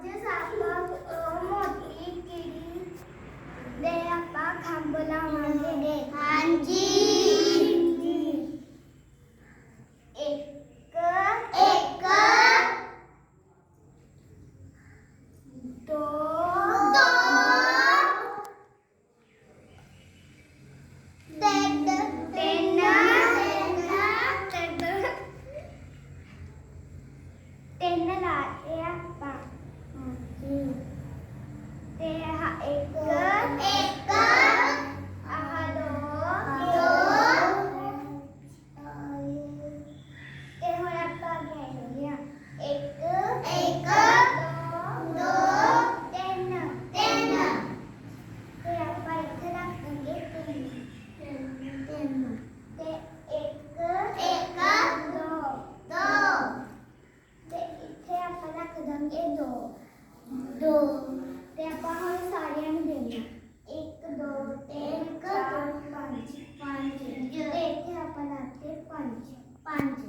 जिस आपका मोती कीड़ी दे आपा खांबला मांगे हाँ जी एक एक दो दो तीन तीन तीन लाते आपा ते हा एक एक आहा दो ते होय आपा घ्यायला एक एक दो दो तीन तीन ते आपा इथे लागते तीन ते एक एक दो दो ते इथे आपल्याला कदंगे दो दो ते आपण साऱ्यांना देऊया एक दो तीन एक, चार पाच ते इथे आपण लागते पाच